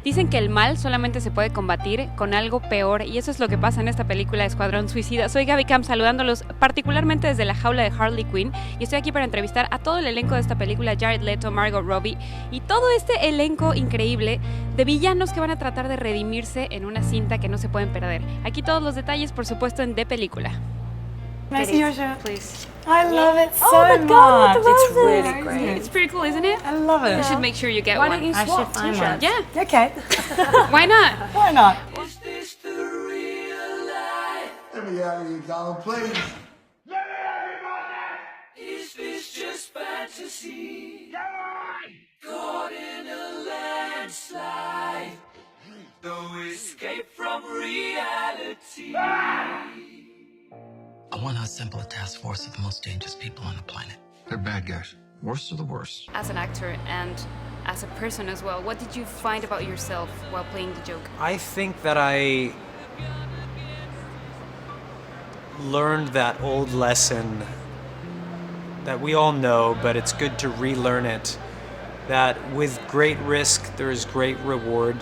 Dicen que el mal solamente se puede combatir con algo peor, y eso es lo que pasa en esta película Escuadrón Suicida. Soy Gaby Camp, saludándolos particularmente desde la jaula de Harley Quinn, y estoy aquí para entrevistar a todo el elenco de esta película: Jared Leto, Margot, Robbie y todo este elenco increíble de villanos que van a tratar de redimirse en una cinta que no se pueden perder. Aquí todos los detalles, por supuesto, en De Película. Nice to your show. Please. I love it so Oh my God, much. it's It's really great. It's pretty cool, isn't it? I love it. You should make sure you get Why one. don't you swap t-shirts? Yeah. Okay. Why not? Why not? Is this the real life? Let me out of here, dog, please. Let me out of here, Is this just fantasy? Caught in a landslide. No escape from reality. I want to assemble a task force of the most dangerous people on the planet. They're bad guys. Worst of the worst. As an actor and as a person as well, what did you find about yourself while playing the Joker? I think that I learned that old lesson that we all know, but it's good to relearn it, that with great risk there is great reward,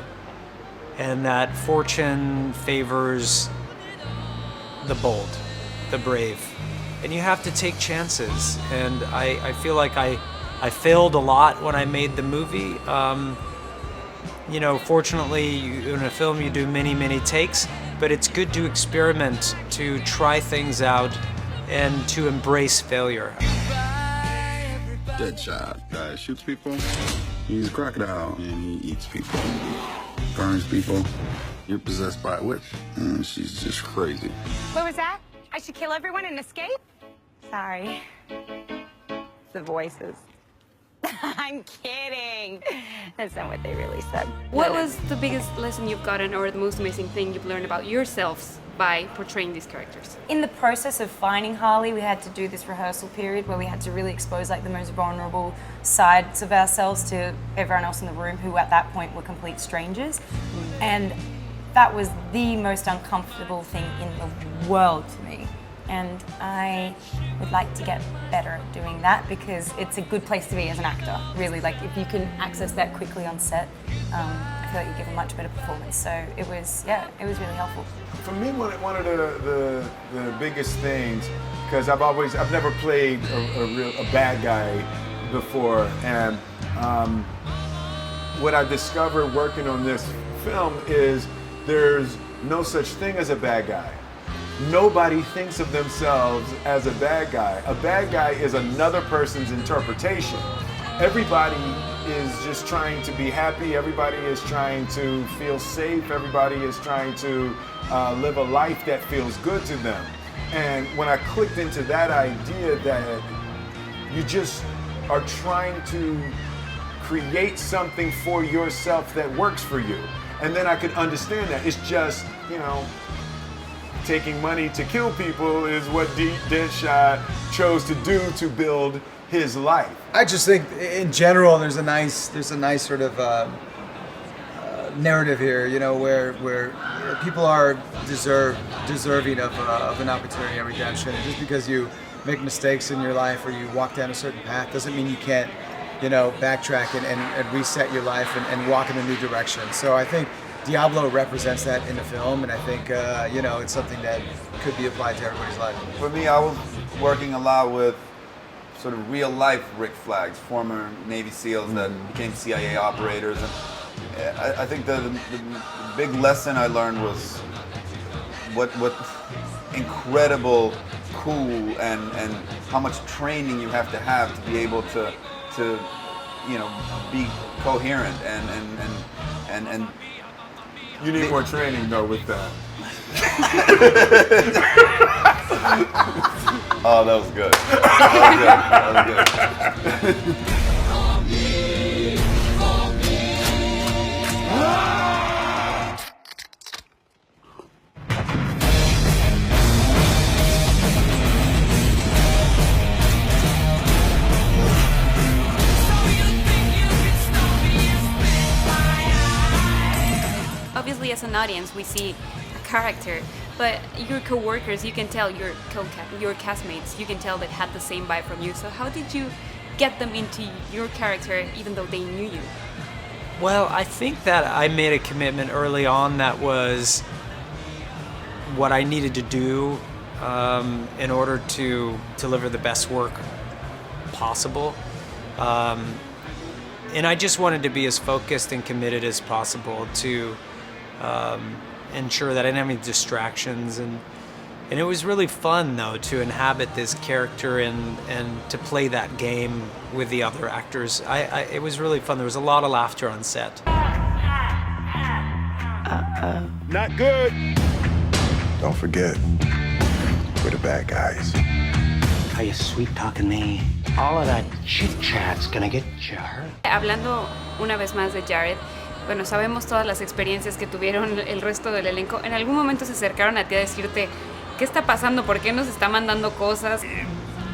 and that fortune favors the bold, the brave, and you have to take chances. And I feel like I failed a lot when I made the movie. Fortunately, in a film you do many takes, but it's good to experiment, to try things out, and to embrace failure. Deadshot. Guy shoots people. He's a crocodile and he eats people. Burns people. You're possessed by a witch. And she's just crazy. What was that? I should kill everyone and escape? Sorry. The voices. I'm kidding. That's not what they really said. What was the biggest lesson you've gotten, or the most amazing thing you've learned about yourselves by portraying these characters? In the process of finding Harley, we had to do this rehearsal period where we had to really expose the most vulnerable sides of ourselves to everyone else in the room, who at that point were complete strangers. And that was the most uncomfortable thing in the world to me. And I would like to get better at doing that, because it's a good place to be as an actor, really. Like, if you can access that quickly on set, I feel like you give a much better performance. So it was really helpful. For me, one of the biggest things, because I've never played a bad guy before, and what I discovered working on this film is there's no such thing as a bad guy. Nobody thinks of themselves as a bad guy. A bad guy is another person's interpretation. Everybody is just trying to be happy. Everybody is trying to feel safe. Everybody is trying to live a life that feels good to them. And when I clicked into that idea that you just are trying to create something for yourself that works for you. And then I could understand that. It's just, taking money to kill people is what Deadshot chose to do to build his life. I just think, in general, there's a nice sort of narrative here, where people are deserving of an opportunity and redemption. And just because you make mistakes in your life or you walk down a certain path doesn't mean you can't, backtrack and reset your life and walk in a new direction. So I think Diablo represents that in the film, and I think it's something that could be applied to everybody's life. For me, I was working a lot with sort of real life Rick Flags, former Navy SEALs that became CIA operators. And I think the big lesson I learned was what incredible, cool, and how much training you have to be able to be coherent and you need more training though with that. Oh, that was good. That was good. Obviously, as an audience, we see a character, but your co-workers, you can tell, your castmates, you can tell that had the same vibe from you. So how did you get them into your character even though they knew you? Well, I think that I made a commitment early on that was what I needed to do in order to deliver the best work possible. And I just wanted to be as focused and committed as possible to ensure that I didn't have any distractions. And it was really fun, though, to inhabit this character and to play that game with the other actors. It was really fun. There was a lot of laughter on set. Not good. Don't forget, we're the bad guys. Are you sweet-talking me? All of that chit-chat's gonna get you hurt. Hablando una vez más de Jared, bueno, sabemos todas las experiencias que tuvieron el resto del elenco. ¿En algún momento se acercaron a ti a decirte qué está pasando? ¿Por qué nos está mandando cosas?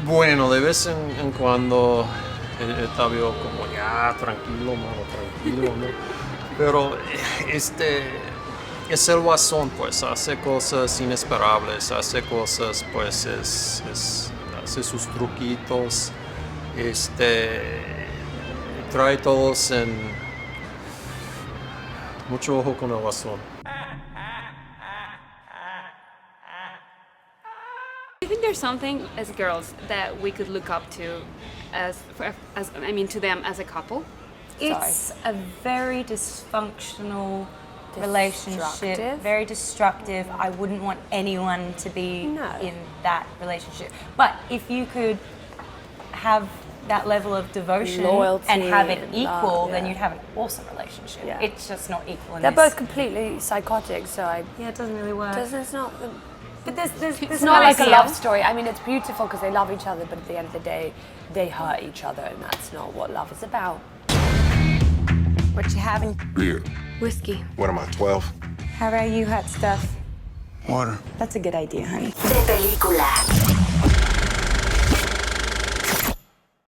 Bueno, de vez en cuando estaba yo como ya, tranquilo, mano, tranquilo, ¿no? Pero es el guasón, pues, hace cosas inesperables, hace cosas, pues, hace sus truquitos, trae todos en mucho ojo con el guasón. Do you think there's something as girls that we could look up to to them as a couple? It's a very dysfunctional relationship, very destructive. I wouldn't want anyone to be in that relationship. But if you could have that level of devotion, loyalty, and have it equal, then you'd have an awesome relationship. Yeah. It's just not equal in They're this. both completely psychotic, so it doesn't really work. It's not. But there's It's not like a love story. I mean, it's beautiful because they love each other, but at the end of the day, they hurt each other, and that's not what love is about. What you having? Beer. Whiskey. What am I, 12? How about you, hot stuff? Water. That's a good idea, honey. De película.